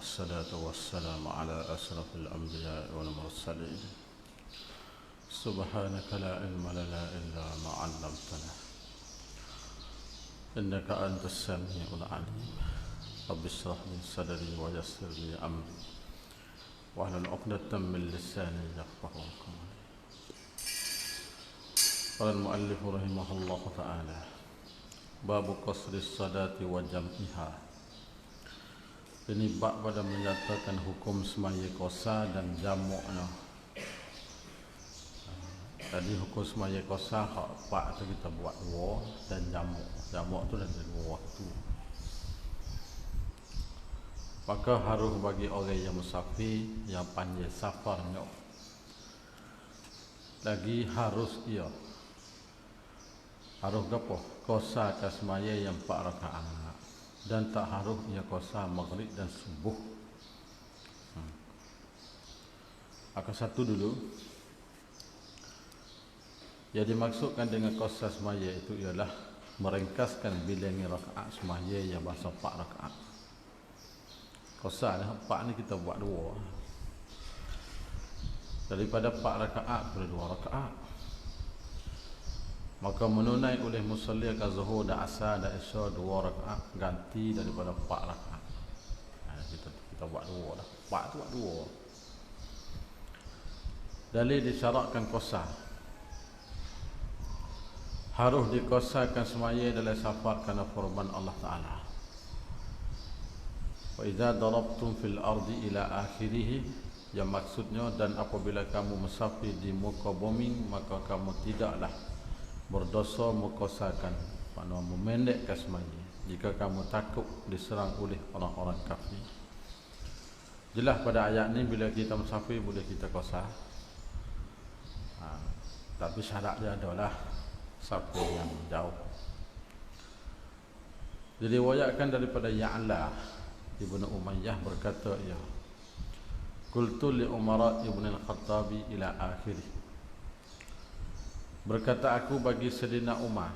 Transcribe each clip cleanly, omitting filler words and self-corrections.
والصلاة والسلام على أشرف الأنبياء والمرسلين. سبحانك لا علم لنا إلا ما علمتنا إنك أنت السميع العليم. رب اشرح لي صدري ويسر لي أمري واحلل عقدة من لساني يفقهوا قولي. قال المؤلف رحمه الله تعالى: باب قصر الصلاة وجمعها. Ini bab pada menyatakan hukum semaya qasar dan jamuknya. Tadi hukum semaya qasar hak pak tu kita buat dua, dan jamuk. Jamuk tu ada dua waktu. Maka harus bagi orang yang musafir, yang panjang safarnya, lagi harus ia harus apa? Qasar ke semaya yang 4 rakaat, dan tak harus ia qasar maghrib dan subuh. Maka satu dulu, yang dimaksudkan dengan qasar semaya itu ialah meringkaskan bilangan rakaat semaya yang bahasa 4 rakaat. Qasar 4 ni kita buat 2. Daripada 4 rakaat kepada 2 rakaat. Maka menunai oleh musalli ke zuhur dan asar dan isya 2 rakaat, ganti daripada 4 rakaat. Kita buat 2 dah. 4 tu buat 2. Dalil disyaratkan qasar. Harus diqasarkan semaya dalam safar kerana firman Allah Taala. Wa idza darabtum fil ardi ila akhirih, yang maksudnya, dan apabila kamu musafir di muka bumi, maka kamu tidaklah berdosa mengqasarkan, maknanya memendekkan semaya, jika kamu takut diserang oleh orang-orang kafir. Jelas pada ayat ni bila kita musafir boleh kita qasar. Tapi syarat dia adalah safar yang jauh. Diriwayatkan daripada Ya'la Ibnu Umayyah berkata, ya, qultu li Umar ibn al-Khattab ila akhirih. Berkata aku bagi Sayyidina Umar,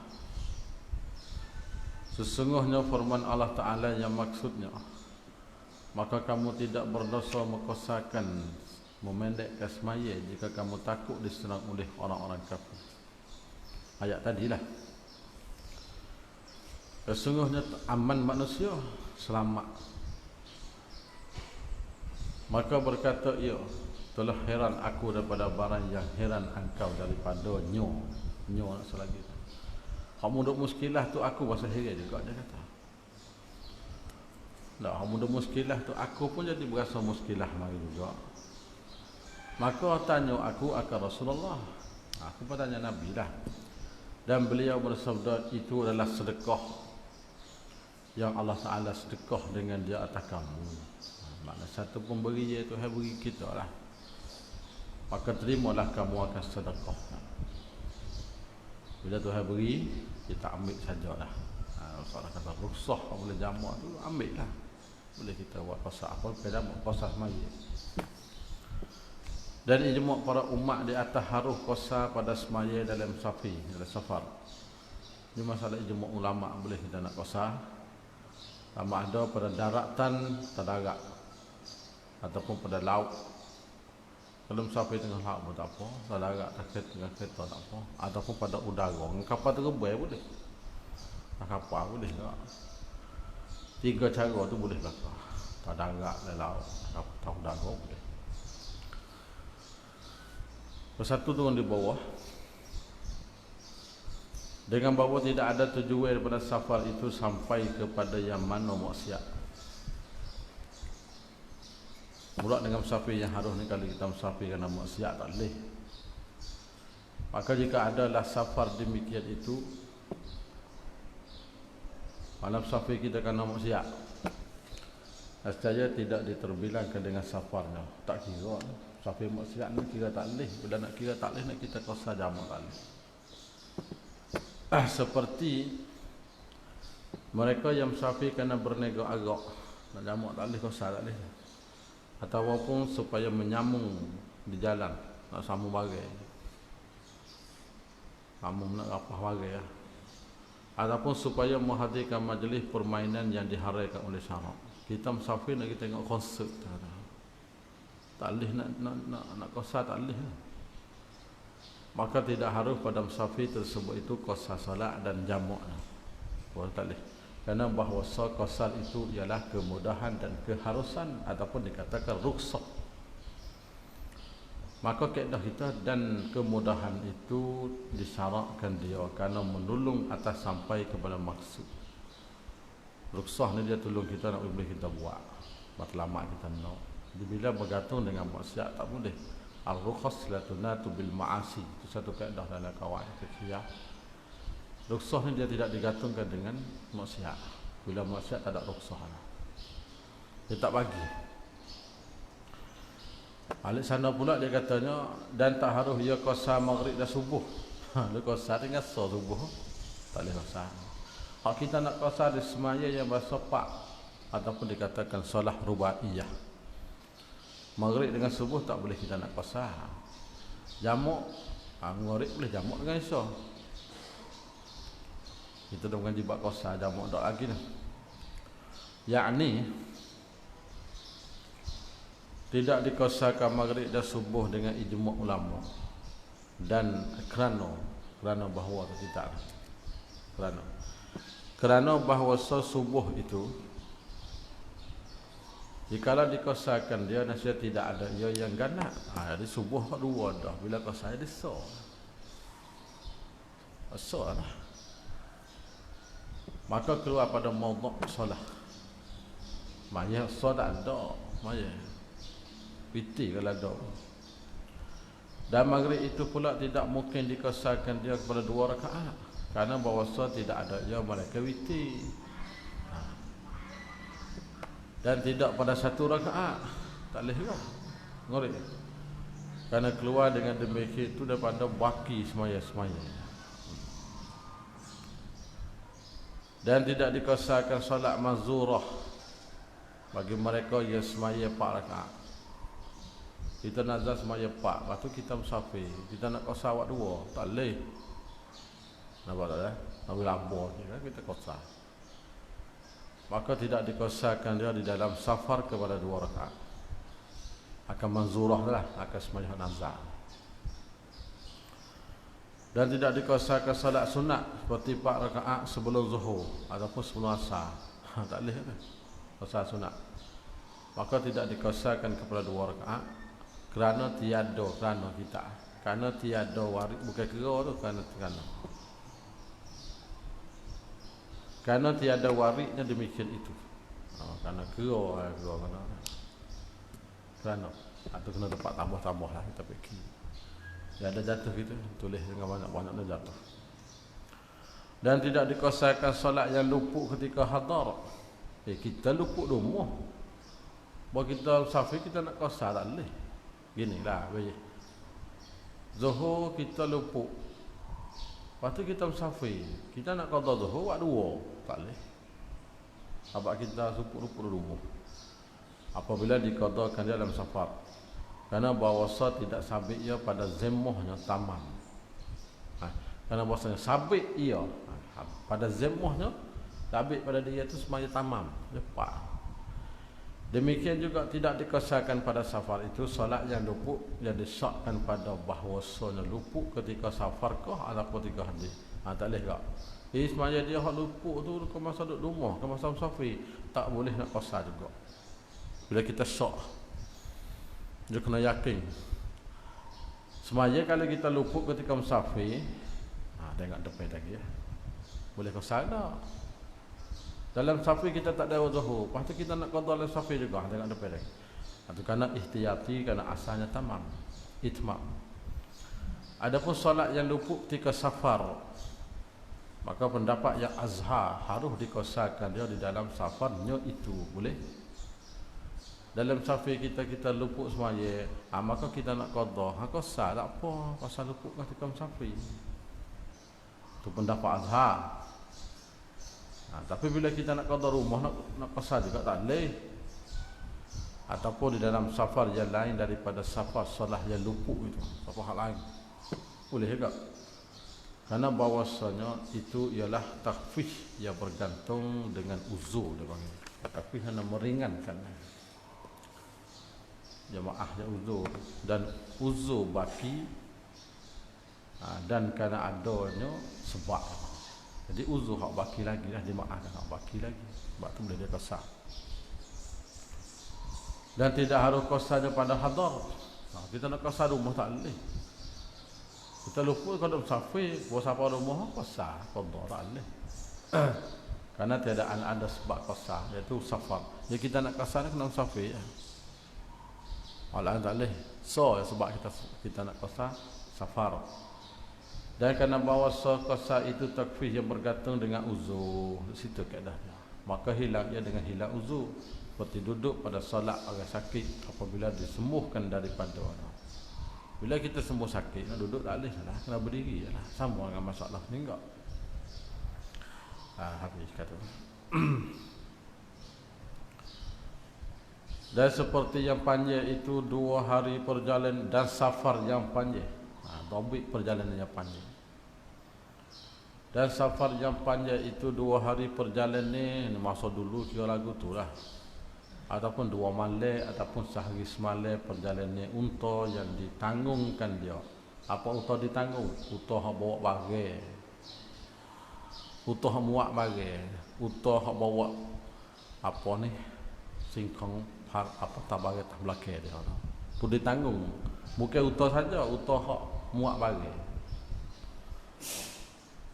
sesungguhnya firman Allah Ta'ala yang maksudnya, maka kamu tidak berdosa mengqasarkan, memendekkan semaya jika kamu takut diserang oleh orang-orang kafir. Ayat tadilah. Sesungguhnya aman manusia, selamat. Maka berkata ia, telah heran aku daripada barang yang heran engkau daripada nyo selagi. Kamu duk muskilah tu aku bahasa heran juga, dia kata. Tak, kamu duk muskilah tu aku pun jadi berasa muskilah mari juga. Maka tanya aku akan Rasulullah. Aku pun tanya Nabi lah. Dan beliau bersabda, itu adalah sedekah yang Allah Ta'ala sedekah dengan dia atas kamu. Maknanya satu pemberi iaitu Tuhan beri kita lah. Maka terimalah kamu akan sedekah. Bila Tuhan beri, kita ambil sajalah. Soalan kata ruksah boleh jamak tu, ambil lah. Boleh kita buat qasar apa, kita buat qasar semaya. Dan ijma' para umat di atas harus qasar pada semaya dalam safar. Ini masalah ijma' ulama' boleh kita nak qasar. Sama ada pada daratan, darat, ataupun pada laut. Kalau musafir tengah laut pun tak apa, darat tengah kereta tak apa, ataupun pada udara, kapal terbang boleh. Kapal boleh tak? 3 cara tu boleh belaka. Darat, laut, atau udara boleh. Satu turun di bawah, dengan bahawa tidak ada tujuan daripada safar itu sampai kepada yang mana maksiat. Mula dengan musafir yang harus ni, kalau kita musafir kerana maksiat tak boleh. Maka jika adalah safar demikian itu, malam musafir kita kerana maksiat, nescaya tidak diterbilangkan dengan safarnya. Tak kira musafir maksiat ni kira tak boleh. Bila nak kira tak boleh, nak kita qasar jamak tak boleh. Seperti mereka yang musafir kerana berniaga agak, nak jamak tak boleh, qasar tak boleh. Ataupun supaya menyambung di jalan, nak sambung bagai, sambung nak rapah bagai ataupun supaya menghadirkan majlis permainan yang diharaikan oleh syarak. Kita musafir nak kita tengok konsert, tak boleh nak qasar, tak boleh. Maka tidak harus pada musafir tersebut itu qasar solat dan jamak. Tak boleh. Kerana bahawa qasar itu ialah kemudahan dan keharusan ataupun dikatakan rukhsah. Maka kaedah kita dan kemudahan itu disyaratkan dia kerana menolong atas sampai kepada maksud. Rukhsah ni dia tolong kita nak boleh kita buat. Matlamat kita nak. Jadi bila bergantung dengan maksiat tak boleh. Al-rukhas la tunatu bil ma'asi. Itu satu kaedah dalam kawaid fikih. Rukhsah ni dia tidak digantungkan dengan maksiat. Bila maksiat tak ada rukhsah. Dia tak bagi. Balik sana pula dia katanya dan tak harus ia qasar maghrib dan subuh. Dia qasar dengan subuh. Tak boleh qasar. Hak kita nak qasar di semaya yang bahasa pak ataupun dikatakan solah rubaiyah. Maghrib dengan subuh tak boleh kita nak qasar. Jamak maghrib boleh jamak dengan isya. Kita dah mengaji bab qasar jamak dak lagi ni. Yakni tidak dikosarkan maghrib dan subuh dengan ijma' ulama dan kerana bahawa tidak kerana bahawa subuh itu jikalau dikosarkan dia nasihat tidak ada ia yang ganak. Jadi subuh dua dah bila kosar dia so lah. Maka keluar pada maudhu' solat. Maya solat ada maya piti kalau ada. Dan maghrib itu pula tidak mungkin dikosarkan dia kepada 2 rakaat kerana bahawasa tidak ada ia malaikat witi. Dan tidak pada 1 rakaat. Tak boleh juga. Maghrib. Kerana keluar dengan demikian itu daripada baki semaya-semaya. Dan tidak dikosarkan solat mazurah bagi mereka yang semaya 4 rakaat. Kita nazar semaya 4, lepas tu kita musafir. Kita nak qasar awak 2, tak boleh. Nampak tak dah? Nak labur kita qasar. Maka tidak dikosarkan dia di dalam safar kepada 2 rakaat. Akan manzurah lah, akan semaya nazar. Dan tidak dikosarkan salat sunat seperti 4 rakaat sebelum zuhur ataupun sebelum asar. Tak boleh kan? Qasar sunat. Maka tidak dikosarkan kepada 2 rakaat. Kerana tiada warid bukan kira tu kerana tiada waridnya demikian itu. Kerana kira kerana atau kena tempat tambah lah kita fikir. Dia ada jatuh gitu tulis dengan banyak jatuh. Dan tidak dikosarkan solat yang luput ketika hadar. Kita luput rumah. Bahawa kita musafir kita nak qasar tak boleh. Gini lah zuhur kita luput. Lepas tu kita musafir. Kita nak qada zuhur buat 2. Tak boleh. Sebab kita luput rumah. Apabila diqadakan dia dalam safar. Kerana bahawasa tidak sabit ia pada zimmahnya tamam. Kerana bahawasanya sabit ia pada zimmahnya sabit pada dia itu semuanya tamam. Lepas. Demikian juga tidak dikosarkan pada safar itu solat yang luput yang disahkan pada bahawasanya luput ketika safar kah ataupun ketika hadis. Tak boleh tak? Semaya dia hak luput tu ke masa duduk rumah, ke masa musafir, tak boleh nak qasar juga. Bila kita syak, dia kena yakin. Semaya kalau kita luput ketika musafir, tengok depan lagi ya. Boleh qasar tak? Dalam safir kita tak ada zuhur. Lepas tu kita nak qada dalam safir juga. Tengok depan lagi. Itu kerana ihtiyati, kerana asalnya tamam. Itmam. Adapun solat yang luput ketika safar, maka pendapat yang azhar harus dikosarkan dia di dalam safarnya itu. Boleh? Dalam safir kita luput semaya, maka kita nak qada. Qasar tak apa. Qasar luput ketika musafir. Itu pendapat azhar. Tapi bila kita nak qada rumah nak qasar juga tak boleh. Ataupun di dalam safar yang lain daripada safar solat yang luput itu, safar hal lain. Boleh juga. Kerana bahawasanya itu ialah takhfif yang bergantung dengan uzur dia panggil. tapi hanya meringankan jemaahnya uzur dan uzur baki dan kerana adanya sebab. Jadi uzur hak baki lagi lah, dimaafkan hak baki lagi. Sebab tu boleh dia qasar. Dan tidak harus qasarnya pada hadar. Kita nak qasar rumah tak boleh. Kita lupa kalau musafir, bawa siapa rumah qasar, qadar tak boleh. Karena tiada ada sebab qasar, iaitu safar. Jadi kita nak qasar kena musafir. Allah tak boleh. So sebab kita nak qasar safar. Dan kerana bahawa qasar itu takfir yang bergantung dengan uzur, di situ keadaannya. Maka hilang ia dengan hilang uzur. Seperti duduk pada solat orang sakit apabila disembuhkan daripada bila kita sembuh sakit, nak duduk tak boleh lah, kena berdiri lah. Sama dengan masalah ni enggak. Habis kata. Dan seperti yang panjang itu 2 hari perjalanan dan safar yang panjang. Tobik perjalanan yang panjang. Dan safar yang panjang itu 2 hari perjalanan ni, masa dulu kira lagu tu lah. Ataupun 2 malam ataupun sehari semalam perjalanan unta yang ditanggungkan dia. Apa unta ditanggung? Unta hak bawa bagai. Unta hak muat bagai. Unta hak bawa apa ni? Singkong apa tabagai tak belakang dia. Tu ditanggung. Bukan unta saja, unta hak muat bagai.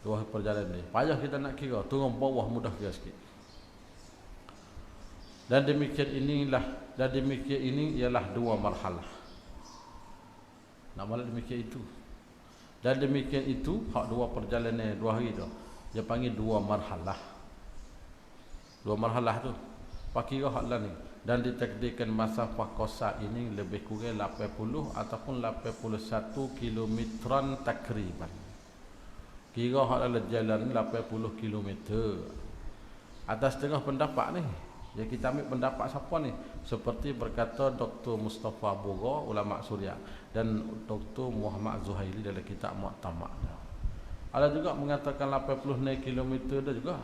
2 hari perjalanan ni. Payah kita nak kira, turun bawah mudah kira sikit. Dan demikian ini ialah 2 marhalah. Nak malah demikian itu. Dan demikian itu hak 2 perjalanan 2 hari tu. Dia panggil 2 marhalah. 2 marhalah tu. Pakira hak lah ni. Dan ditakdirkan masafah qasar ini lebih kurang 80 ataupun 81 kilometeran takriban. Kira hak dalam jalan 80 kilometer. Atas tengah pendapat ni. Ya kita ambil pendapat siapa ni? Seperti berkata Dr. Mustafa Bura, ulama Suria, dan Dr. Muhammad Zuhaili dalam kitab Mu'tamad. Ada juga mengatakan 80 km dah juga.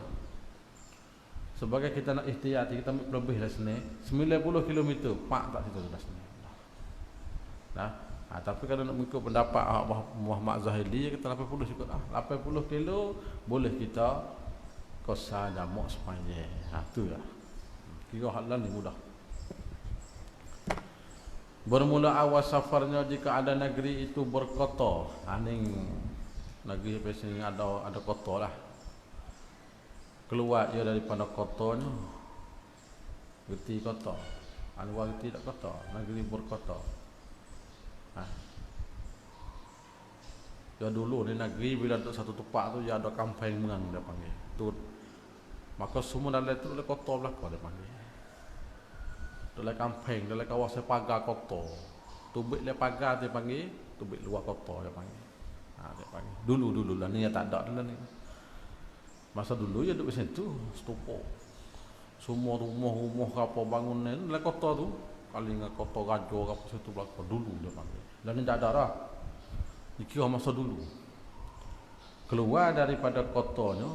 Sebagai kita nak ihtiyati, kita ambil lebih dari sini 90 km, pak tak situ dah sini. Nah, tapi kalau nak mengikut pendapat Muhammad Zuhaili, kita 80 cukup lah. 80 kilo boleh kita qasar jamak sepanjang. Tu lah. Kira halal ni mudah. Bermula awal safarnya jika ada negeri itu berkota. Aning negeri biasanya ada kota lah. Keluar ia daripada kotanya. Gerti kota. Luar gerti tak kota. Negeri berkota. Ya dulu ni negeri bila untuk satu tempat tu dia ada kampung mengang dia panggil. Tu maka semua dalam itu oleh kota belakang dia panggil. Dalam kampung, dalam kawasan pagar kota. Tubik le pagar dia panggil, tubik luar kota dia panggil. Dia panggil. Dulu lah ni tak ada dah ni. Masa dulu ya duduk di situ, stupa. Semua rumah apa bangunan dalam kota tu, kali dengan kota raja apa situ belakang dulu dia panggil. Dan ni tak ada dah. Dikira masa dulu. Keluar daripada kotanya,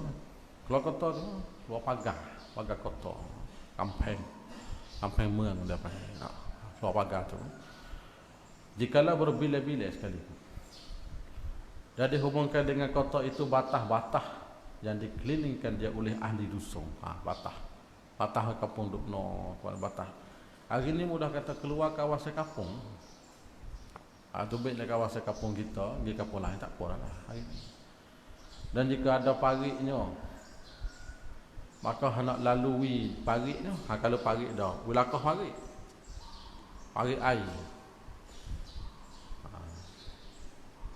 keluar kota tu, keluar pagar kota, kampung mengang dia panggil. Keluar pagar tu. Jikalau berbilah-bilah sekali. Dan dihubungkan dengan kota itu batah-batah yang dikelilingkan dia oleh ahli dusun. Batah kampung dukno, batah. Hari ni mudah kata keluar kawasan kampung. Tu baiklah kawasan kampung kita, di kampung lain tak apa lah hari ni. Dan jika ada pariknya, maka hendak lalui pariknya. Kalau parik dah, wilakah parik air.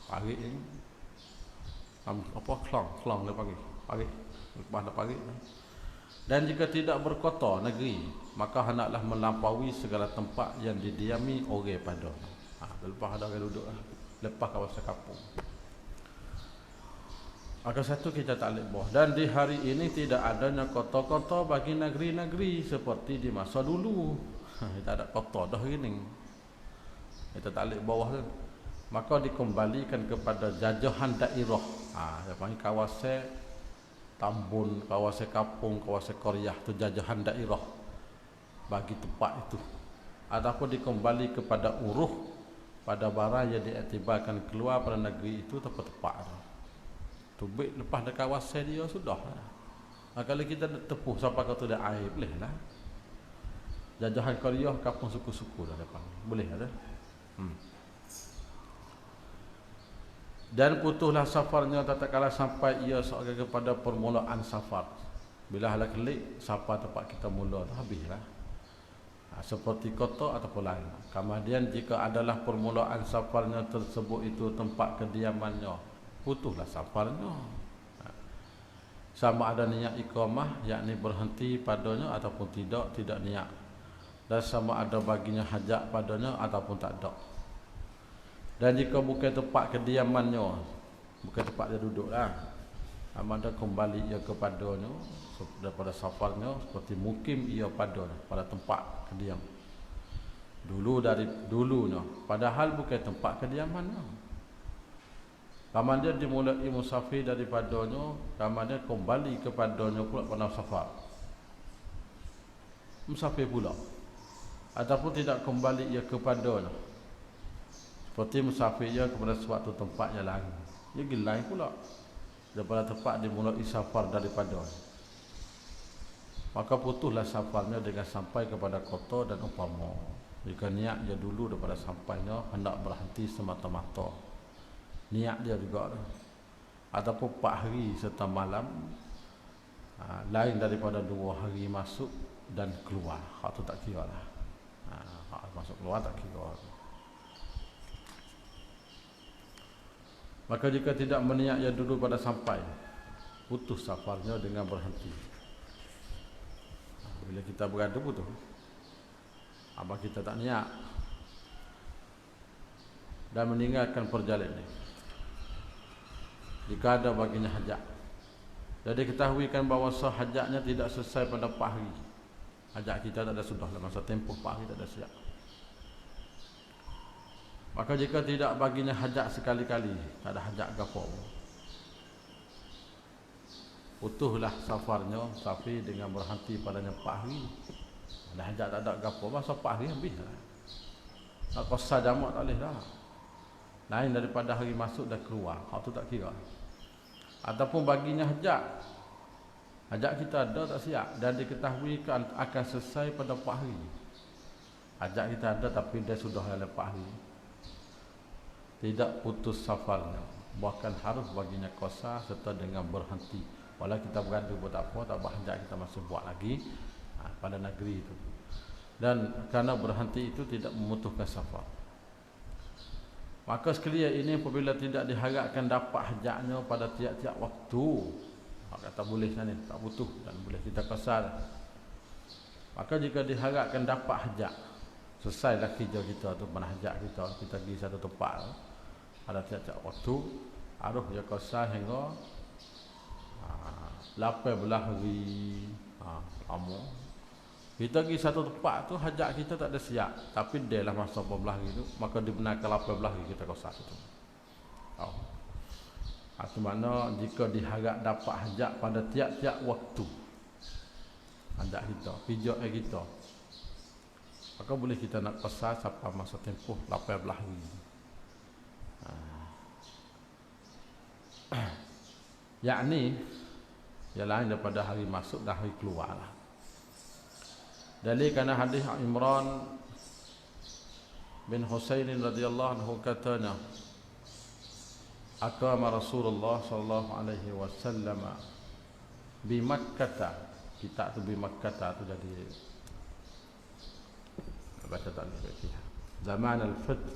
Parik ni apa kelang dia parik lepas dah parik. Dan jika tidak berkota negeri, maka hendaklah melampaui segala tempat yang didiami orang pada. Lepas ada orang duduk lepas kawasan kampung. Maka satu kita tak boleh buah. Dan di hari ini tidak adanya kota-kota bagi negeri-negeri seperti di masa dulu. Kita ada kota dah hari ni. Kita tak boleh bawah kan. Maka dikembalikan kepada jajahan daerah. Dia panggil kawasan tambun, kawasan kampung, kawasan qaryah tu jajahan daerah. bagi tempat itu, ataupun dikembali kepada uruh pada barang yang diiktibarkan keluar pada negeri itu tepat-tepat. Tubik lepas dari kawasan dia sudah. Kalau kita tepuh sampai kau tu dah air, boleh lah. Jajahan Korea kapung suku-suku dah depan. Boleh ada. Dan putuslah safarnya tatkala sampai ia seorang kepada permulaan safar. Bila hala kelik sampai tempat kita mula tu habislah. Seperti kota ataupun lain. Kemudian jika adalah permulaan safarnya tersebut itu tempat kediamannya, putuslah safarnya. Sama ada niat iqamah, yakni berhenti padanya ataupun tidak niat. Dan sama ada baginya hajat padanya ataupun tak ada. Dan jika bukan tempat kediamannya, bukan tempat dia duduklah, amanda kembali ia kepadanya daripada safarnya seperti mukim ia padanya pada tempat kediam. Dari dulunya, padahal bukan tempat kediamannya. Kemudian dimulai musafir daripadanya, kemudian kembali kepadanya pula pada safar. Musafir pula. Ataupun tidak kembali ia kepadanya. Seperti musafir ia kepada suatu tempat yang lain. Ia pergi lain pula. Daripada tempat dimulai safar daripadanya. Maka putuslah safarnya dengan sampai kepada kota dan umpama. Jika niat dia dulu daripada sampainya hendak berhenti semata-mata. Niat dia juga ataupun 4 hari serta malam, lain daripada 2 hari masuk dan keluar. Hak tu tak kira lah. Hak masuk keluar tak kira. Maka jika tidak meniat ia dulu pada sampai, putus safarnya dengan berhenti. Bila kita berada putus, abang kita tak niat dan meninggalkan perjalanan. Jika ada baginya hajat. Jadi ketahuikan bahawa hajatnya tidak selesai pada 4 hari. Hajat kita tak ada sudah dalam masa tempoh 4 hari tak ada siap. Maka jika tidak baginya hajat sekali-kali, tak ada hajat gapo, putuslah safarnya, tapi dengan berhenti padanya 4 hari. Ada hajat tak ada gapo, masa 4 hari habislah. Tak kosa jamak tak boleh dah. Lain daripada hari masuk dan keluar. Hak tu tak kira. Ataupun baginya hajat kita ada tak siap dan diketahui akan selesai pada 4 hari. Hajat kita ada tapi dia sudah dalam 4 hari. Tidak putus safarnya, bahkan harus baginya qasar serta dengan berhenti. Walau kita berada buat apa, tak hajat kita masih buat lagi pada negeri itu. Dan kerana berhenti itu tidak memutuskan safar. Maka sekalian ini apabila tidak diharapkan dapat hajatnya pada tiap-tiap waktu, kata boleh sana tak butuh dan boleh kita qasar. Maka jika diharapkan dapat hajat, selesailah kerja kita tu pada hajat kita pergi satu tempat pada tiap-tiap waktu, harus dia qasar hingga 18 hari lama. Kita pergi satu tempat tu hajat kita tak ada siap, tapi dia lah masa 14 hari tu, maka dibenarkan 18 hari kita qasar itu. Itu makna jika diharap dapat hajat pada tiap-tiap waktu hajat kita, pijak kita, maka boleh kita nak qasar sampai masa tempoh 18 hari. Yakni yang lain daripada hari masuk dan hari keluar lah. Dalil kerana hadis Imran bin Husain radhiyallahu anhu katanya, aqama Rasulullah sallallahu alaihi wasallam bi Makkah. Kita tu bi Makkah tu jadi baca tak lagi. Zaman al-fath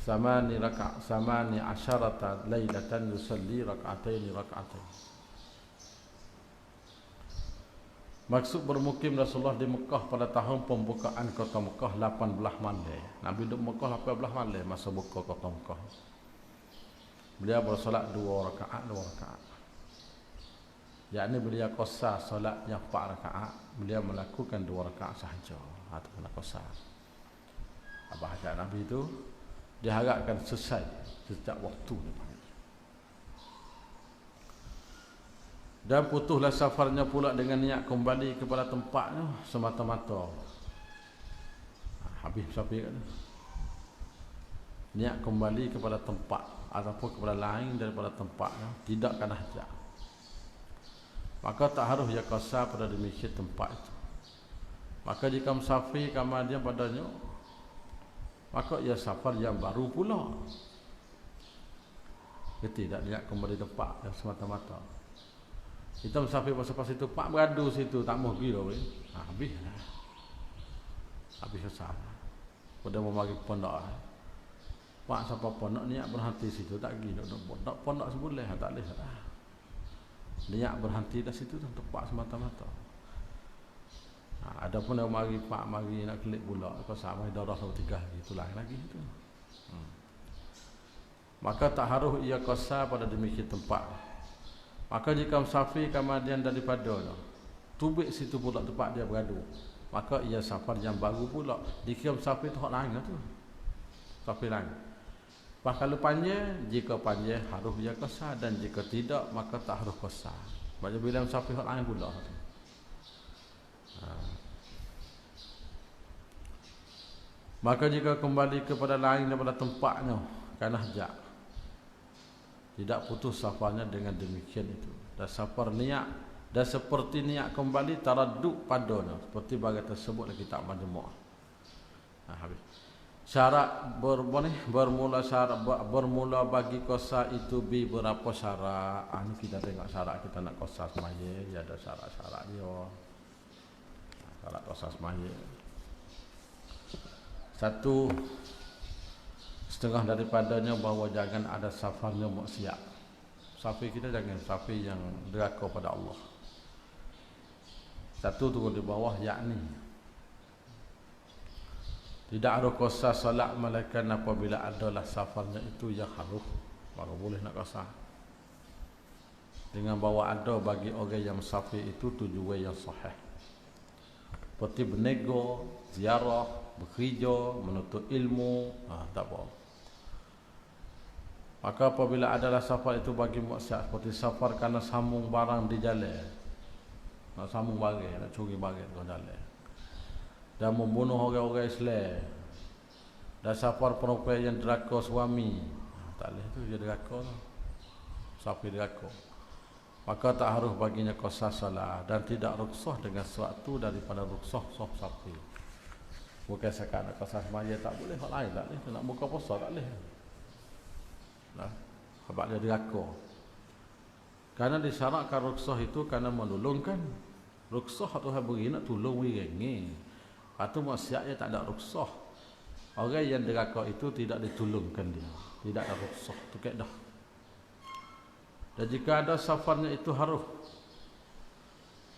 samani asharata lailatan yusalli rak'atain. Maksud bermukim Rasulullah di Mekah pada tahun pembukaan kota Mekah 18 malam. Nabi duduk Mekah 18 malam masa buka kota Mekah. Beliau bersolat 2 rakaat. Yakni beliau qasar solatnya 4 rakaat, beliau melakukan 2 rakaat sahaja ataupun qasar. Abah hajat Nabi itu diharapkan selesai setiap waktu. Dan putuslah safarnya pula dengan niat kembali kepada tempatnya semata-mata. Habis musafir kan. Niat kembali kepada tempat ataupun kepada lain daripada tempatnya, tidak kena hajat. Maka tak harus ia qasar pada demikian tempat itu. Maka jika musafir kemudian padanya, maka ia safar yang baru pula. Dia tidak niat kembali tempat yang semata-mata. Kita musafir pasal-pasal itu, pak beradu situ, tak mau pergi dah boleh. Habis lah. Habis kesal. Pada mau bagi pondok. Pak siapa pondok niat berhenti situ, tak pergi. Pondok seboleh, tak boleh lah. Niat berhenti dah situ untuk pak semata-mata. Ada pun yang mari pak mari nak kelik pula, kau sama darah 3 hari tu lain lagi itu. Maka tak harus ia qasar pada demikian tempat. Maka jika musafir kemudian daripada tubik situ pula tempat dia beradu, maka ia safar yang baru pula. Jika musafir tu hak lain lah tu. Musafir lain. Pas kalau panjang, jika panjang harus ia qasar, dan jika tidak maka tak harus qasar. Macam bila musafir hak lain pula tu. Maka jika kembali kepada lain daripada tempatnya kerana hajat, tidak putus safarnya dengan demikian itu. Dan safar niat dan seperti niat kembali taraddud padanya, seperti bagi tersebut dalam kitab Majmu'. Habis. Syarat bermula bagi qasar itu berapa syarat. Ini kita tengok syarat kita nak qasar semaya, dia ada syarat-syarat dia. Syarat qasar semaya. 1, setengah daripadanya bahawa jangan ada safarnya maksiat. Safir kita jangan safir yang deraka pada Allah. 1 turun di bawah, yakni tidak ada qasar salat melainkan apabila adalah safarnya itu yang harus, baru boleh nak qasar. Dengan bahawa ada bagi orang yang musafir itu tujuan yang sahih, seperti bernego, ziarah, bekerja, menuntut ilmu, tak apa. Maka apabila adalah safar itu bagi maksiat, seperti safar kerana sambung barang di jalan, nak sambung barang, nak curi barang di jalan, dan membunuh orang-orang Islam, dan safar perempuan yang deraka suami, tak boleh tu, dia deraka tu, safar deraka. Maka tak harus baginya qasar salat, dan tidak rukhsah dengan sesuatu daripada rukhsah safar. Bukan sekat nak qasar semaya tak boleh, hak lain tak boleh, nak buka puasa tak boleh. Nah, sebab dia deraka. Karena disyaratkan rukhsah itu kerana menolongkan. Rukhsah Tuhan beri nak tolong orang ni. Patu maksiat dia tak ada rukhsah. Orang yang deraka itu tidak ditolongkan dia, tidak ada rukhsah, tu kaedah. Dan jika ada safarnya itu harus,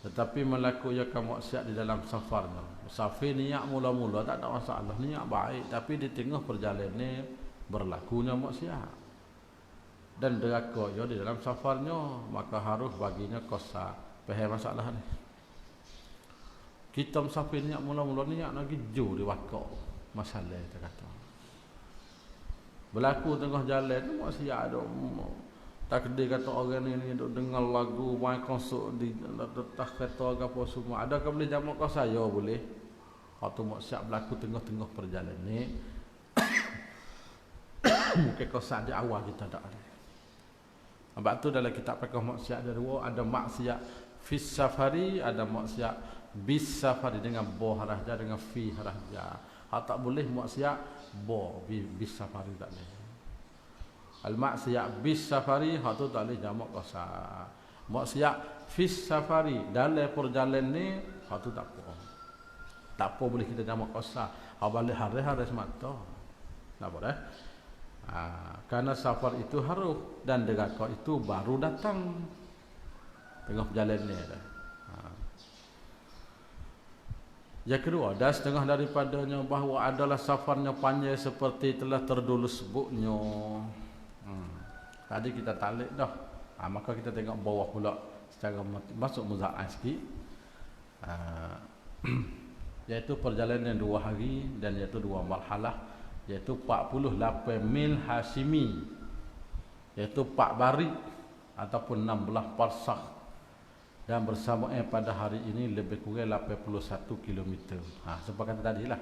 tetapi melakukan maksiat di dalam safarnya. Musafir niat mula-mula tak ada masalah, niat baik, tapi di tengah perjalanan ni berlakunya maksiat dan deraka ya di dalam safarnya, maka harus baginya qasar. Faham masalah ni? Kita musafir niat mula-mula niat nak pergi jo di wakak, masalah kita kata. Berlaku tengah jalan tu maksiat ada. Takdir kata orang ni duk dengar lagu main konsert di atas kereta ke apa semua. Adakah boleh jamak kau saya boleh? Waktu maksiat berlaku tengah-tengah perjalanan ni. Mungkin kau saat di awal kita tak ada. Sebab tu dalam kitab fiqh maksiat ada dua, ada maksiat fis safari, ada maksiat bis safari dengan bo haraja dengan fi haraja. Tak boleh maksiat bo bis safari tak boleh. Al-maksiat bis safari hak tu tak boleh jamak qasar. Maksiat fis safari dalam perjalanan ni hak tu tak apa. Tak apa boleh kita jamak qasar. Hak balik hari-hari semata. Tak boleh. Karena safar itu harus dan deraka itu baru datang tengah perjalanan ni. Yang kedua, dan setengah daripadanya bahawa adalah safarnya panjang seperti telah terdulu sebutnya. Tadi kita tarik dah. Maka kita tengok bawah pula secara masuk muza'ah sikit. Iaitu perjalanan 2 hari dan iaitu 2 marhalah, iaitu 48 mil Hashimi, iaitu 4 barik ataupun 16 parsakh dan bersamaan pada hari ini lebih kurang 81 km. Seperti kata tadi lah.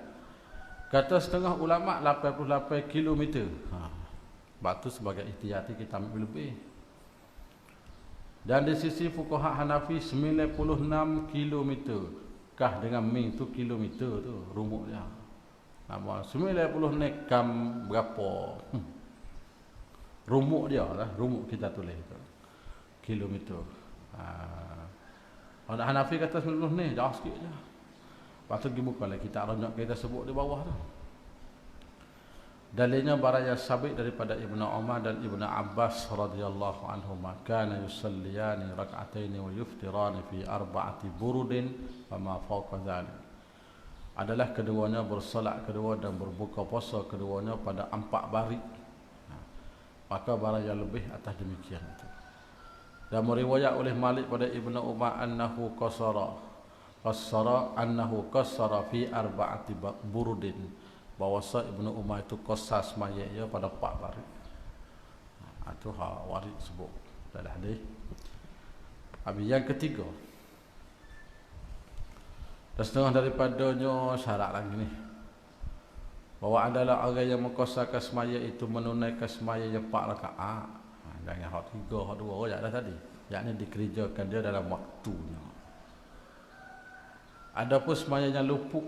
Kata setengah ulama 88 km. Sebab tu sebagai ihtiyati kita ambil lebih. Dan di sisi fuqaha Hanafi 96 km. Kah dengan min tu kilometer tu rumuk dia. Nama 90 nekam berapa? Rumuk dia lah, rumuk kita tulis tu. Kilometer. Orang Hanafi kata 90 ni, jauh sikit je. Lepas tu pergi buka lah kitab ranyak kita sebut di bawah tu. Dalilnya baraya sabit daripada Ibnu Umar dan Ibnu Abbas radhiyallahu anhuma kana yusalliyani rak'ataini wa yuftirani fi arba'ati burudin wa ma fawqa dhalik. Adalah keduanya bersolat kedua dan berbuka puasa keduanya pada 4 barik. Maka baraya lebih atas demikian itu. Dan meriwayat oleh Malik pada Ibnu Umar annahu qassara annahu qassara fi arba'ati burudin. Bahawasa Ibnu Umar itu qasar semaya ia pada 4 barik. Itu warid sebut dalam hadis. Habis yang ketiga, dan setengah daripadanya syarat lagi ni, bahawa adalah orang yang mengqasarkan semaya itu menunaikan semaya yang 4 rakaat. Jangan hak 3, hak 2 ya dah tadi. Yakni dikerjakan dia dalam waktunya. Adapun semaya yang luput,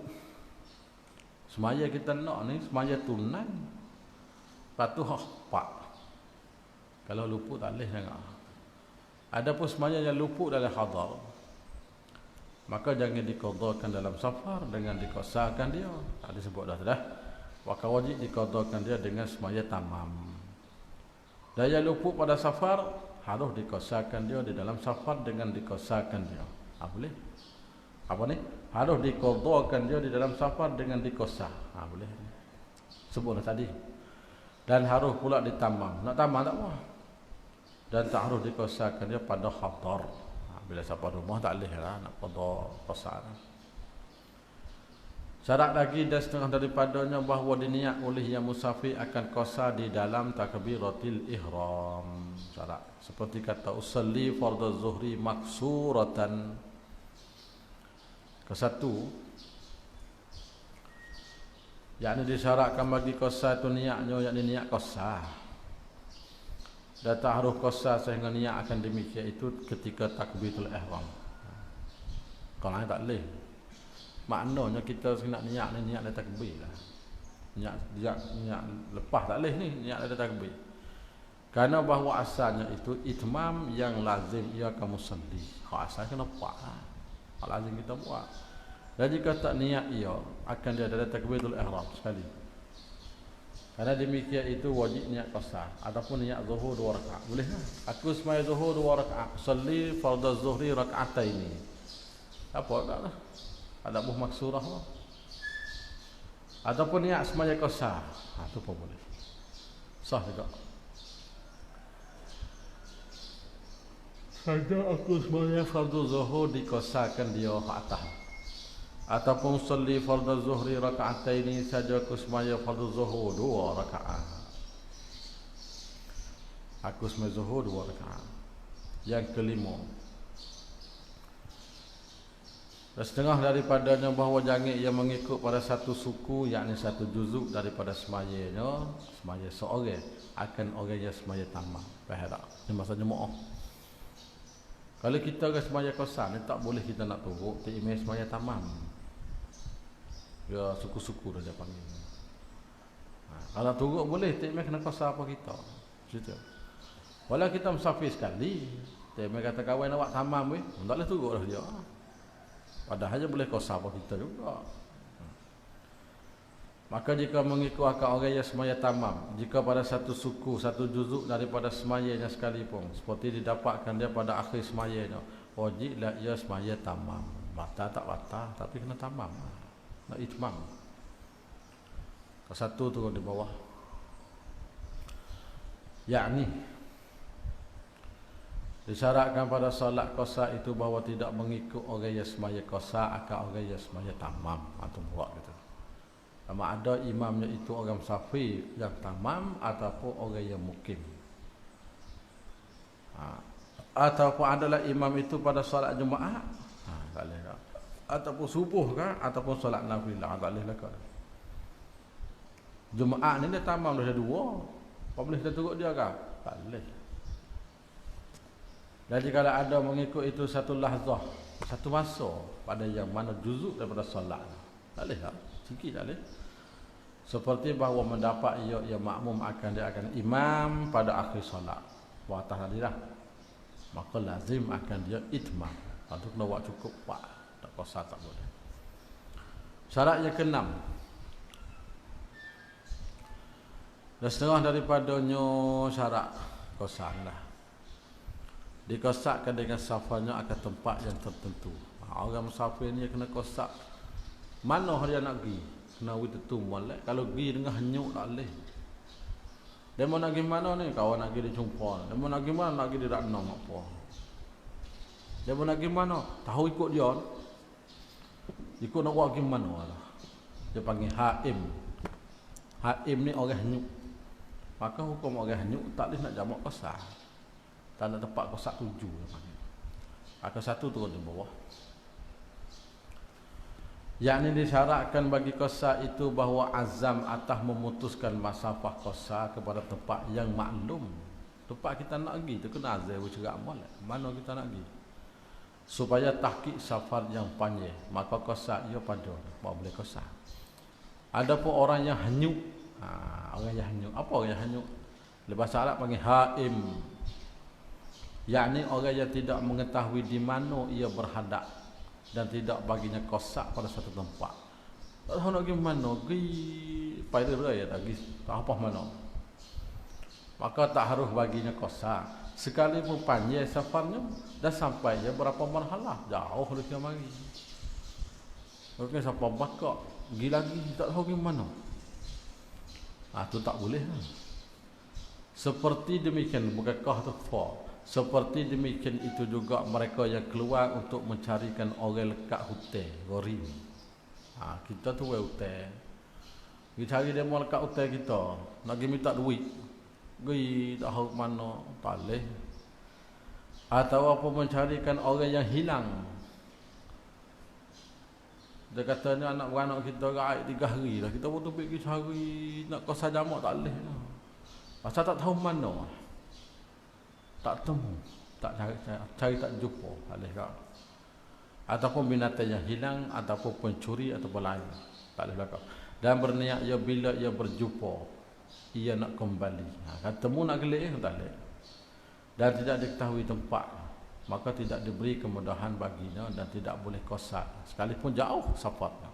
semaya kita nak ni semaya tunai. Patu hak 4. Kalau luput tak boleh jangan. Adapun semaya yang luput dalam hadar, maka jangan diqadakan dalam safar dengan dikosarkan dia. Tak disebut dah. Maka wajib diqadakan dia dengan semaya tamam. Dan yang luput pada safar harus dikosarkan dia di dalam safar dengan dikosarkan dia. Boleh? Apa ni? Harus diqadakan dia di dalam safar dengan dikosar. Boleh. Sebutlah tadi. Dan harus pula ditamam. Nak tamam tak apa. Dan tak harus dikosarkan dia pada hadar. Bila sampai rumah tak boleh lah nak qada qasar. Syarat lagi dan setengah daripadanya bahawa diniat oleh yang musafir akan qasar di dalam takbiratul ihram. Syarat seperti kata usalli fardhu zuhri maksuratan. Kesatu, yakni disyaratkan bagi qasar itu niatnya, yakni niat qasar. Dan tak harus qasar sehingga niat akan demikian itu ketika takbiratul ihram. Kalau lain tak boleh. Maknanya kita nak niat ni niat dari takbir lah. Niat lepas tak boleh ni, niat dari takbir. Kerana bahawa asalnya itu itmam yang lazim ia kamu musalli. Hak asal kena buat lah. Hak lazim kita buat. Dan jika tak niat ia akan dia ada takbiratul ihram sekali. Karena demikian itu wajib niat qasar ataupun niat zuhur 2 rakaat. Boleh tak? Aku semaya zuhur 2 rakaat, salli fardhu zuhri rak'ataini. Apa taklah. Ada buh maksurah lah. Ataupun niat semaya qasar. Itu pun boleh. Sah juga. Saja aku semaya fardhu zuhur dikosarkan dia ke atas. Ataupun salli fardhu zuhri raka'ataini saja aku semaya fardhu zuhur 2 rakaat. Aku semaya zuhur 2 rakaat. Yang kelima, dan setengah daripadanya bahawa jangan ia mengikut pada satu suku, yakni satu juzuk daripada semayanya, semaya seorang akan orang yang semaya tamam. Faham tak? Ini maksudnya jemaah. Kalau kita ke semaya qasar ni tak boleh kita nak turut ke imam semaya tamam. Ya suku-suku dah dia panggil. Kalau turut boleh, tak imam kena qasar apa kita. Cerita. Walau kita musafir sekali, tak imam kata kawan nak buat tamam weh, tak boleh turut dah dia. Padahal boleh qasar apa kita juga. Maka jika mengikut akal orang yang semaya tamam, jika pada satu suku, satu juzuk daripada semayanya sekalipun, seperti didapatkan dia pada akhir semayanya, wajiblah ia semaya tamam. Batal tak batal, tapi kena tamam. Nak itmam. Satu tu di bawah. Yakni disyaratkan pada solat qasar itu bahawa tidak mengikut orang yang semaya qasar akal orang yang semaya tamam. Atau buat gitu. Sama ada imamnya itu orang musafir yang tamam ataupun orang yang mukim. ataupun adalah imam itu pada solat Jumaat, tak boleh kah? Ataupun subuh kah, ataupun solat nafilah, tak boleh lah kah? Jumaat ni dia tamam dah dua. Apa boleh kita turut dia kah? Tak boleh. Dan jika ada mengikut itu satu lahzah, satu masa pada yang mana juzuk daripada solat, tak boleh tak? Sikit tak boleh. Seperti bahawa mendapat ia makmum akan imam pada akhir solat. Atas tadi lah. Maka lazim akan dia itmam. Lepas tu kena buat cukup pak. Tak kosa tak boleh. Syarat yang ke-6. Dan setengah daripadanya syarat kosan lah. Dikosakkan dengan safanya akan tempat yang tertentu. Orang musafir ni kena kosak. Mana dia nak pergi? Kena itu molek. Kalau pergi dengan hanyuk tak boleh. Dia mau nak pergi mana ni? Kawan nak pergi di Jumpa. Dia mau nak pergi mana? Nak pergi di Ratnam apa. Dia mau nak pergi mana? Tahu ikut dia. Ikut nak buat pergi mana lah. Dia panggil haim. Haim ni orang hanyuk. Maka hukum orang hanyuk tak boleh nak jamak kosak. Tak nak tempat kosak 7. Maka 1 turun di bawah. Yang ini disyaratkan bagi kosa itu bahawa azam atas memutuskan masafah kosa kepada tempat yang maklum. Tempat kita nak pergi tu kena azam bercerak molek. Mana kita nak pergi? Supaya tahqiq safar yang panjang, maka kosa ia pada boleh kosa. Adapun orang yang hanyuk, orang yang hanyuk, apa orang yang hanyuk? Bahasa Arab panggil haim. Yakni orang yang tidak mengetahui di mana ia berhadap dan tidak baginya kosak pada satu tempat. Tak tahu nak pergi mana, pergi pada raya tak pergi, tak apa mana. Maka tak harus baginya kosak. Sekalipun panjang safarnya dah sampai ya berapa marhalah, jauh dia mari. Okey sampai Bakak, pergi lagi tak tahu pergi mana. Tu tak boleh lah. Seperti demikian bukankah tu fa. Seperti demikian itu juga mereka yang keluar untuk mencarikan orang lekat hutan, gorim. Kita tu hutan. Kita cari dia mau lekat hutan kita, nak pergi minta duit. Pergi tak tahu mana, tak boleh. Atau apa mencarikan orang yang hilang. Dia kata ni anak beranak kita gaib 3 hari dah. Kita pun tu pergi cari nak kosa jamak tak boleh lah. Pasal tak tahu mana. Tak temu, tak cari tak jumpa, tak boleh kak. Ataupun binatang yang hilang, ataupun pencuri ataupun lain, tak boleh kak. Dan berniat ia bila ia berjumpa, ia nak kembali. Kan temu nak gelik tak boleh. Dan tidak diketahui tempat, maka tidak diberi kemudahan baginya dan tidak boleh kosak. Sekalipun jauh safarnya,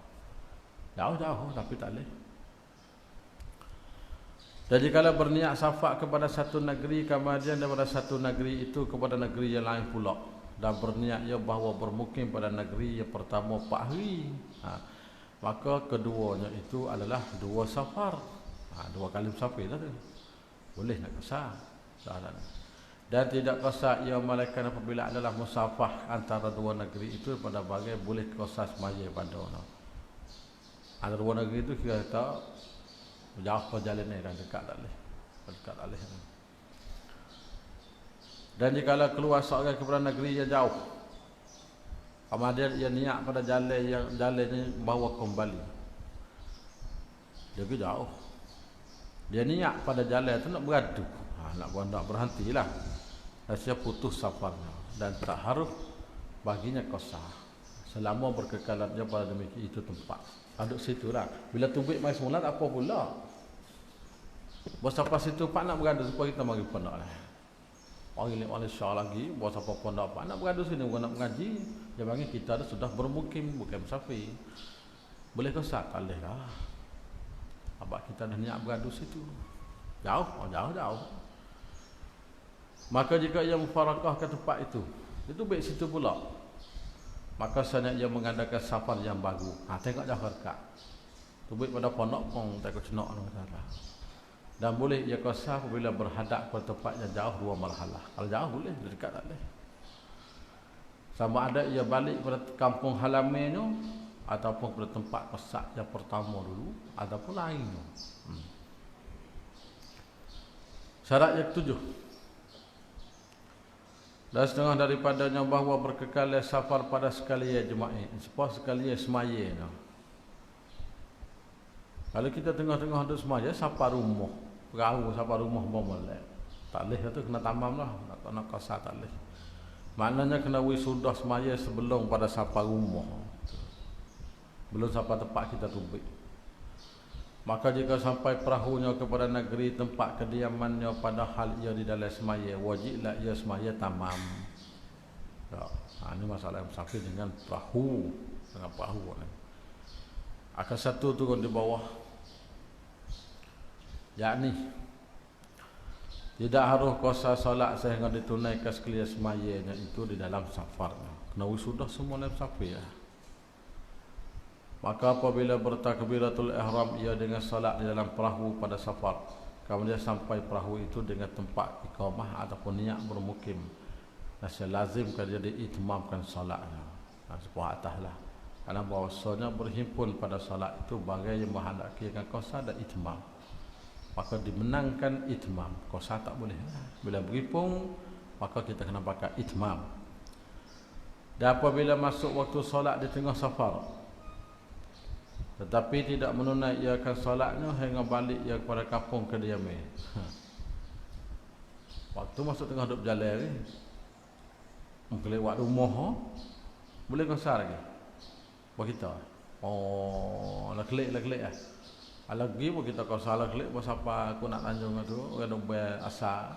jauh tapi tak boleh. Dan jikalau berniat safar kepada satu negeri, kemudian daripada satu negeri itu kepada negeri yang lain pula, dan berniat ia bahawa bermukim pada negeri yang pertama 4 hari, maka keduanya itu adalah 2 safar. 2 kali musafir tu boleh nak kosak. Dan tidak kosak ia malaikat apabila adalah musafah antara 2 negeri itu pada bagai boleh kosak semaya pada antara 2 negeri itu kita kata jauh perjalanan dan dekat tak boleh. Dekat tak boleh. Dan jikalau keluar seorang kepada negeri yang jauh, kemudian ia niat pada jalan ni bawa kembali. Dia pergi jauh. Dia niat pada jalan tu nak beradu. Nak berhentilah. Dan dia putus safarnya dan tak harus baginya kosa selama berkekalannya pada demikian itu tempat. Aduk situ lah. Bila tubik mai semula tak apa pula. Bos apa situ pak nak beradu supaya kita mari pondok lah. Orang Malaysia lagi, bos apa pondok pak nak beradu sini bukan nak mengaji. Dia panggil kita dah sudah bermukim bukan musafir. Boleh kosak tak boleh lah. Abang kita dah niat beradu situ. Jauh. Maka jika ia mufarakah ke tempat itu baik situ pula. Maka sebenarnya ia mengadakan safar yang baru. Tengok jauh dekat. Tubik pada pondok pun tak kecenok masalah. Dan boleh ia kosa apabila berhadap ke tempat yang jauh 2 marhalah. Kalau jauh boleh, dekat tak boleh. Sama ada ia balik pada kampung halamannya ataupun pada tempat kosak yang pertama dulu ataupun lainnya. Syarat yang 7. Dan setengah daripadanya bahawa berkekal safar pada sekalian jemaah, sekalian semaya. Kalau kita tengah-tengah duduk semaya, safar rumah, perahu safar rumah boleh. Tak leh tu kena tamam lah, nak qasar tak leh. Maknanya kena wisudah semaya sebelum pada safar rumah. Belum sampai tempat kita tubik. Maka jika sampai perahunya kepada negeri tempat kediamannya pada hal ia di dalam semaya, wajiblah ia semaya tamam. Ya, ini masalah yang musafir dengan perahu, Akan satu turun di bawah. Yakni tidak harus kuasa solat sehingga ditunaikan sekalian semayanya itu di dalam safarnya. Kena sudah semua dalam musafir. Maka apabila bertakbiratul ihram ia dengan salat di dalam perahu pada safar, kemudian sampai perahu itu dengan tempat iqamah ataupun niat bermukim, nasi lazim kerja diitmamkan salatnya. Sebuah ataslah. Karena bahawasanya berhimpun pada salat itu bagai yang menghendaki akan qasar dan itmam. Maka dimenangkan itmam. Qasar tak boleh. Bila berhimpun maka kita kena pakai itmam. Dan apabila masuk waktu salat di tengah safar, tetapi tidak menunaikan solatnya hingga balik ia kepada kampung kediaman. Waktu masuk tengah duduk berjalan ni, kelewat rumah, boleh qasar lagi. Buat kita. Oh, lah kelik lah. Lagi pun kita qasar lah kelik, pasal apa aku nak tanjung tu, orang dah asal.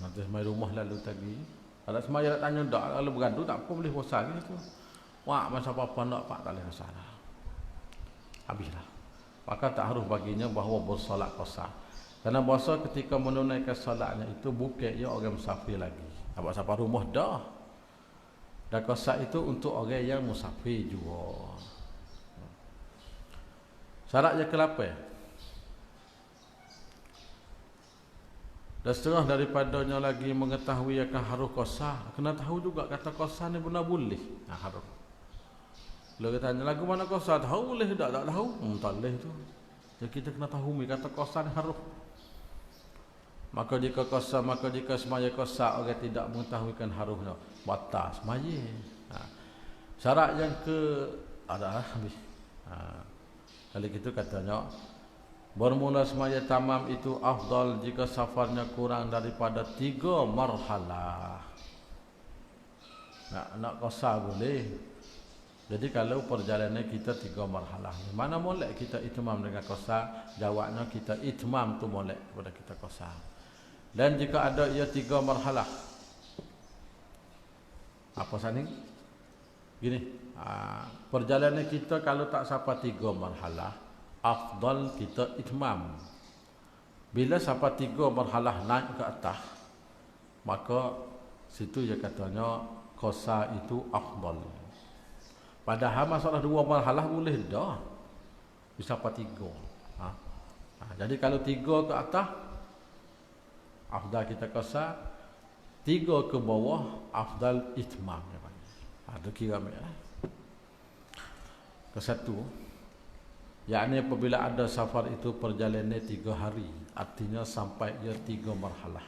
Nanti semai rumah lalu tadi. Kalau semai nak tanjung dak, kalau bergantung tak apa boleh qasar gitu. Wah, masa apa-apa nak pak tak boleh salah. Habislah. Maka tak harus baginya bahawa bersolat qasar. Karena bahasa ketika menunaikan solatnya itu bukan ia orang musafir lagi. Apa siapa rumah dah. Dan qasar itu untuk orang yang musafir juga. Syaratnya ke-8. Dan setengah daripadanya lagi mengetahui akan harus qasar. Kena tahu juga kata qasar ni benar boleh. Harus. Kalau kita tanya lagu mana qasar, tahu boleh tak tahu? Tak boleh tu. Jadi kita kena tahu kata qasar ni harus. Maka jika semaya qasar orang tidak mengetahuikan harusnya, batal semaya. Syarat yang adalah habis. Kalau gitu katanya bermula semaya tamam itu afdal jika safarnya kurang daripada 3 marhalah. Nak qasar boleh. Jadi kalau perjalanan kita 3 marhalah, mana molek kita itmam dengan qasar? Jawabnya kita itmam tu molek kepada kita qasar. Dan jika ada ia 3 marhalah, apa saning? Gini, perjalanan kita kalau tak sampai 3 marhalah, afdal kita itmam. Bila sampai 3 marhalah naik ke atas, maka situ dia katanya qasar itu afdal. Padahal masalah 2 marhalah boleh dah. Bisa apa 3. Jadi kalau 3 ke atas, afdal kita qasar. 3 ke bawah, afdal itmam. Ada kira ke-1, yakni apabila ada safar itu perjalanan 3 hari, artinya sampai ia 3 marhalah.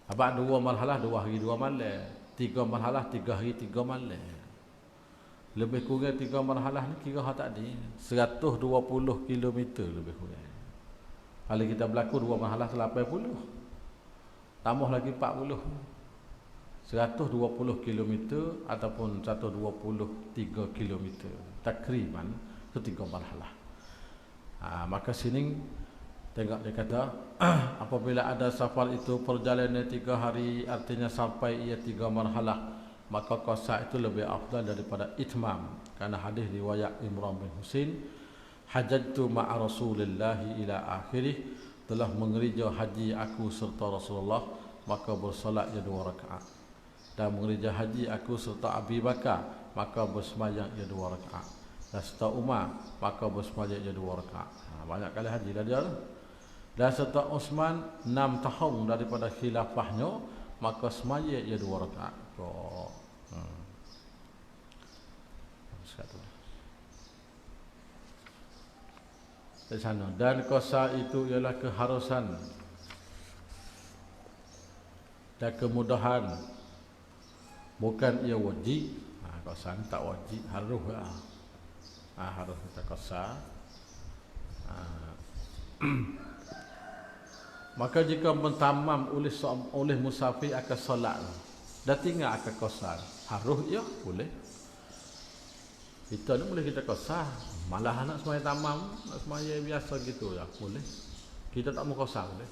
Abang 2 marhalah 2 hari 2 malam, 3 marhalah 3 hari 3 malam. Lebih kurang 3 marhalah ni kira tak ada 120 km lebih kurang. Kalau kita berlaku 2 marhalah 80, tambah lagi 40, 120 km ataupun 123 km takriban ke 3 marhalah. Maka sini tengok dia kata apabila ada safar itu perjalanan 3 hari, artinya sampai ia 3 marhalah, maka qasar itu lebih afdal daripada itmam. Karena hadis riwayat Imran bin Husain, hajjatu ma'a Rasulillah ila akhirih, telah mengerja haji aku serta Rasulullah, maka bersolat ia 2 rakaat. Dan mengerja haji aku serta Abi Bakar, maka bersemayang ia 2 rakaat. Dan serta Umar, maka bersemayang ia 2 rakaat. Banyak kali haji dah dia. Dan serta Osman 6 tahun daripada khilafahnya, maka semayang ia 2 rakaat. Di sana. Dan qasar itu ialah keharusan dan kemudahan. Bukan ia wajib. Qasar ni tak wajib, harus lah. Harus kita qasar. Maka jika mentamam oleh musafir akan solat dah tinggal akan qasar, harus ya boleh. Kita ni boleh kita qasar, malah nak semaya tamam, nak semaya biasa gitu ya, boleh. Kita tak mau qasar boleh.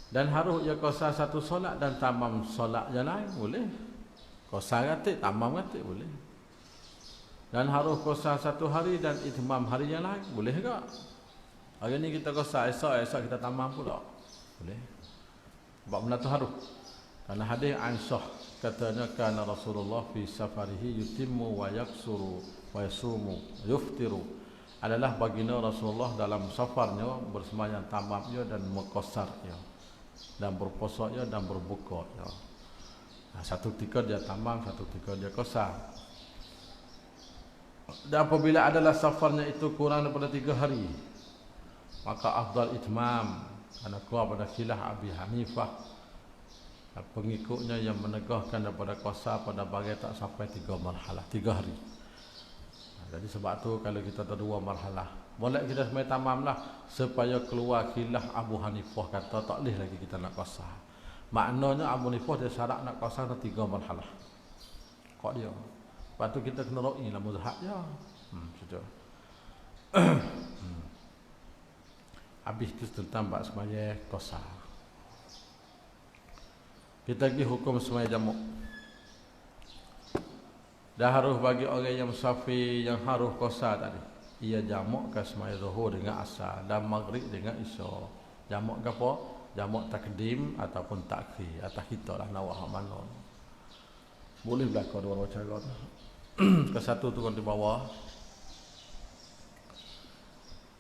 Dan harus ia qasar satu solat dan tamam solat yang lain boleh. Qasar katik, tamam katik boleh. Dan harus qasar satu hari dan itmam hari yang lain boleh ke? Hari ni kita qasar, esok kita tamam pula. Boleh. Sebab benda tu harus. Karena hadis Aisyah katanya kana Rasulullah fi safarihi yutimmu wa yaksuru wa yasumu yuftiru. Adalah baginda Rasulullah dalam safarnya bersemayam tamamnya dan mengqasarnya. Dan berpuasanya dan berbuka ya. Satu ketika dia tamam, satu ketika dia qasar. Dan apabila adalah safarnya itu kurang daripada 3 hari, maka afdal itmam, kerana keluar pada khilah Abi Hanifah, pengikutnya yang menegahkan daripada qasar pada bagai tak sampai 3 marhalah, 3 hari. Jadi sebab tu kalau kita ada 2 marhalah, boleh kita semai tamam lah, supaya keluar khilah Abu Hanifah kata tak boleh lagi kita nak qasar. Maknanya Abu Hanifah dia syarat nak qasar 3 marhalah. Kok dia? Lepas tu kita kena roi lah mazhab dia. Sudah. Habis itu tentang bab semaya qasar. Kita pergi hukum semaya jamak. Dah harus bagi orang yang musafir yang harus qasar tadi. Ia jamak ke semaya zuhur dengan asar dan maghrib dengan isya. Jamak ke apa? Jamak takdim ataupun takhir. Atas kita lah nak buat mana. Boleh berlaku dua cara tu. Ke satu turun di bawah.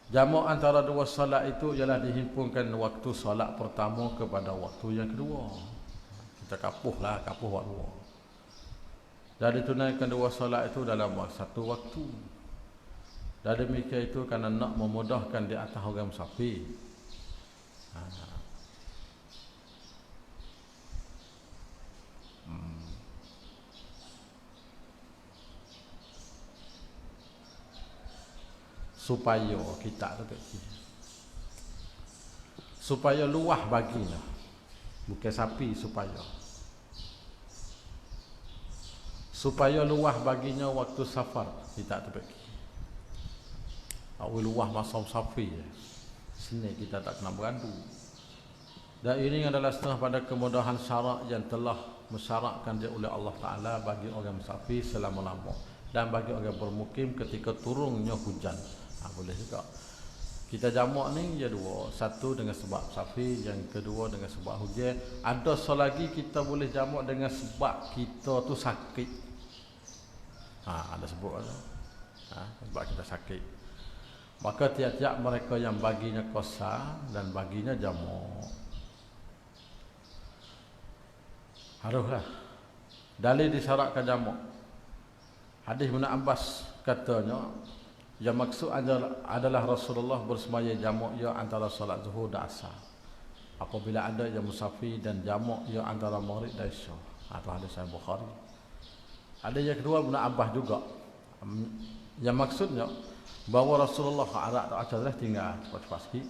Jamak antara 2 solat itu ialah dihimpunkan waktu solat pertama kepada waktu yang kedua. Kita kapuh waktu 2. Dan ditunaikan 2 solat itu dalam satu waktu. Dan demikian itu kerana nak memudahkan di atas orang musafir. Supaya kita supaya luah baginya, bukan sapi, supaya luah baginya waktu safar kita terbagi. Awal luah masa sapi sini kita tak kena berandu. Dan ini adalah setengah pada kemudahan syarak yang telah mensyaratkan dia oleh Allah Ta'ala bagi orang musafir selama-lama dan bagi orang bermukim ketika turunnya hujan. Boleh juga. Kita jamak ni ya 2. Satu dengan sebab musafir, yang kedua dengan sebab hujan. Ada selagi kita boleh jamak dengan sebab kita tu sakit. Ada sebut ada. Sebab kita sakit. Maka tiap-tiap mereka yang baginya qasar dan baginya jamak. Haruslah. Dalil disyaratkan jamak. Hadis Ibn Abbas katanya, yang maksud adalah Rasulullah bersemaya jamak ia antara solat zuhur dan asar. Apabila ada yang musafir dan jamak ia antara maghrib dan isya. Itu hadis Sahih Bukhari. Ada yang kedua Ibn Abbas juga. Yang maksudnya bahawa Rasulullah Arab tak acara tinggal cepat-cepat sikit.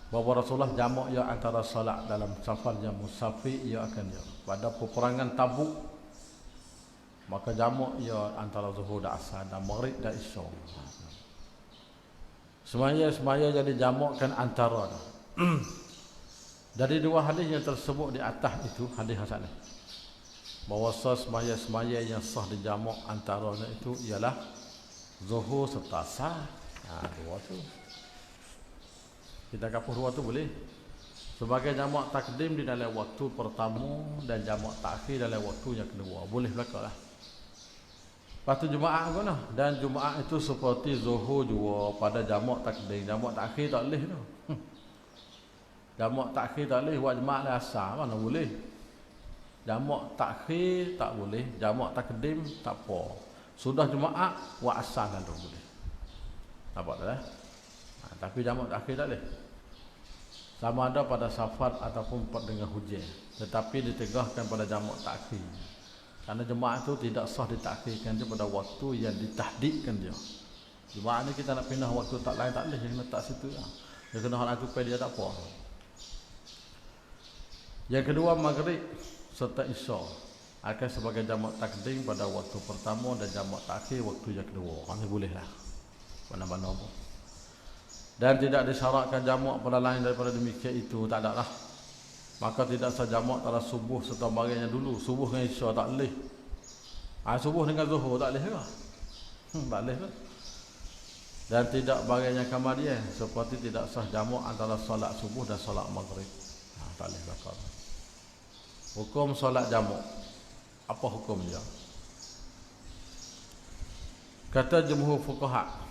Bahawa Rasulullah jamak ia antara solat dalam safar yang musafir ia akan dia. Pada peperangan Tabuk maka jamak ia antara zuhur dan asar dan maghrib dan isya. Semaya jadi jamakkan antara. Dari 2 hadis yang tersebut di atas itu, hadis hasan ni, bahawa semaya yang sah dijamak antaranya itu ialah zuhur serta asar. 2 tu. Kita kapuh 2 tu boleh. Sebagai jamak takdim di dalam waktu pertama dan jamak takhir dalam waktu yang kedua. Boleh belakalah. Lepas tu Jumaat pun lah. Dan Jumaat itu seperti zuhur juga pada jamak takdim. Jamak takhir tak boleh tu. Jamak takhir tak boleh. Buat Jumaat dan asar mana boleh. Jamak takhir tak boleh. Jamak takdim tak apa. Sudah Jumaat buat asar dan tu boleh. Nampak tak lah? Tapi jamak takhir tak boleh. sama ada pada safar ataupun dengan hujan, tetapi ditegahkan pada jamak takhir. Karena jemaah itu tidak sah ditakhirkan dia pada waktu yang ditahdidkan dia. Jemaah ni kita nak pindah waktu tak lain tak boleh, dia letak situ lah. Dia kena hal akupai dia tak apa. Yang kedua, maghrib serta isya akan sebagai jamak takdim pada waktu pertama dan jamak takhir waktu yang kedua. Ini boleh lah, mana-mana pun. Dan tidak disyaratkan jamak pada lain daripada demikian itu, tak ada lah. Maka tidak sah jamak antara subuh serta bagiannya dulu. Subuh dengan isya tak boleh. Subuh dengan zuhur tak boleh ke? Tak boleh ke? Dan tidak bagiannya kamariyah, seperti tidak sah jamak antara solat subuh dan solat maghrib. Tak boleh bakar. Hukum solat jamak, apa hukum dia? Kata jumhur fuqaha,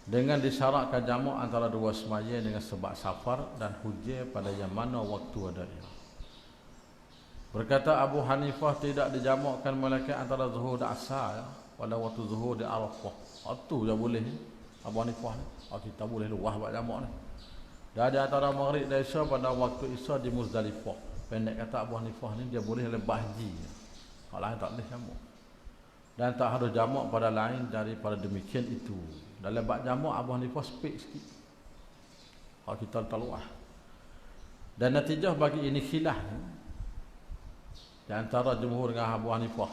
dengan disyaratkan jamak antara dua semaya dengan sebab safar dan hujan pada yang mana waktu adanya. Berkata Abu Hanifah, tidak dijamakkan melainkan antara zuhur dan asar, pada waktu zuhur di Arafah. Itu je boleh. Abu Hanifah ni, kita boleh luah buat jamak ni. Dan di antara maghrib dan isya pada waktu isya di Muzdalifah. Pendek kata Abu Hanifah ni, dia boleh lebah haji. Kalau lain tak boleh jamak. Dan tak harus jamak pada lain daripada demikian itu. Dalam bab jamak Abu Hanifah spek sikit. Kalau kita letak luah. Dan natijah bagi ini khilaf ni, di antara jumhur dengan Abu Hanifah.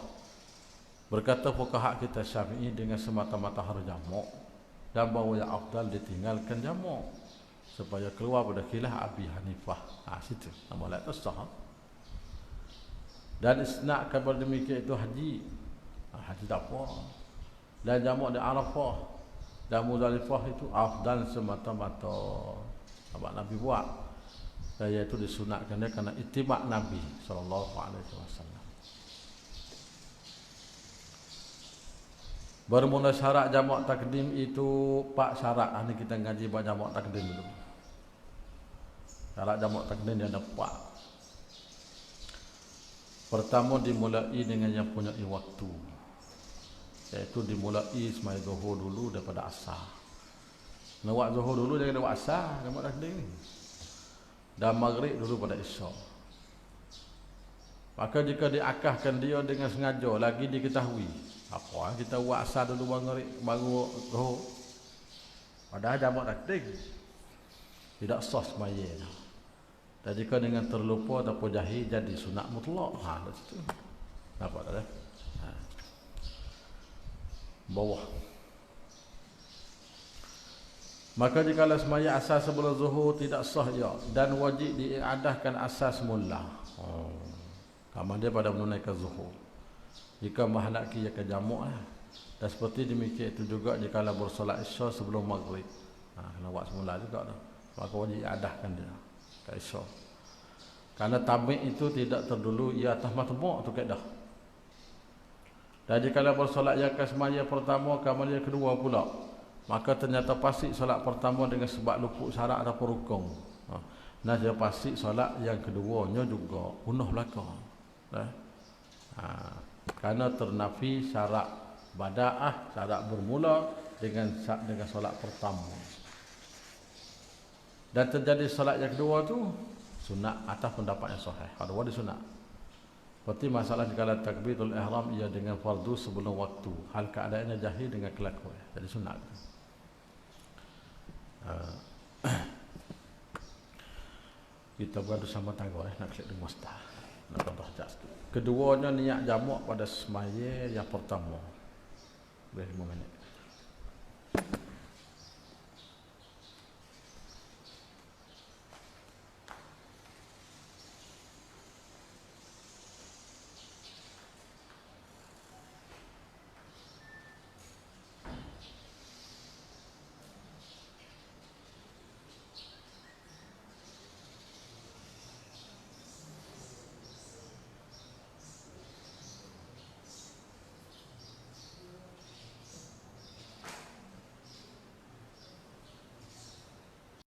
Berkata fuqaha kita Syafi'i dengan semata-mata harus jamak, dan bahawa yang afdal ditinggalkan jamak supaya keluar pada khilaf Abi Hanifah. Situ nama la tasah. Dan isna' kabar demikian itu haji. Haji tak apa. Dan jamak di Arafah dan Muzdalifah itu afdal semata-mata apa Nabi buat. Iaitu disunatkan dia kerana ittiba' Nabi sallallahu alaihi wasallam. Bermula syarat jamak takdim itu 4 syarat. Ini kita ngaji buat jamak takdim dulu. Syarat jamak takdim dia ada 4. Pertama, dimulai dengan yang punya waktu, iaitu dimulai semai zuhur dulu daripada asar. Nak buat zuhur dulu jangan buat asar, jamak takdim ni. Dan maghrib dulu pada isya. Maka jika diakahkan dia dengan sengaja, lagi diketahui apa kita buat asar dulu baru zuhur, padahal jamak takdim, tidak sah semaya. Dan jika dengan terlupa ataupun jahil, jadi sunat mutlak. Kat situ. Nampak tak? Bawah. Maka jika semaya asar sebelum zuhur tidak sah ia, dan wajib diadahkan asar semula. Kamar dia pada menunaikan zuhur. Jika mahalak ia ke jamak dan seperti demikian itu juga jika bersolat isya sebelum maghrib. Kena buat semula juga dah. Maka wajib diadahkan dia ke isya. Karena tabik itu tidak terdulu ia atas matbuk tu kaedah. Dan jika bersolat yang ke semaya pertama, kamar yang kedua pula, maka ternyata pasik solat pertama dengan sebab luput syarat ataupun rukun. Nah, dia pasik solat yang keduanya juga punah belaka. Kerana ternafi syarat bada'ah, syarat bermula dengan solat pertama. Dan terjadi solat yang kedua tu sunat atas pendapat yang sahih. Ada wadi sunat. Seperti masalah jika takbiratul ihram ia dengan fardu sebelum waktu, hal keadaannya jahil dengan kelakuan. Jadi sunat. Kita beradu sama tangga nak klik di mustah. Nak tambah jas. Keduanya niat jamak pada semaya yang pertama. Boleh 5 minit.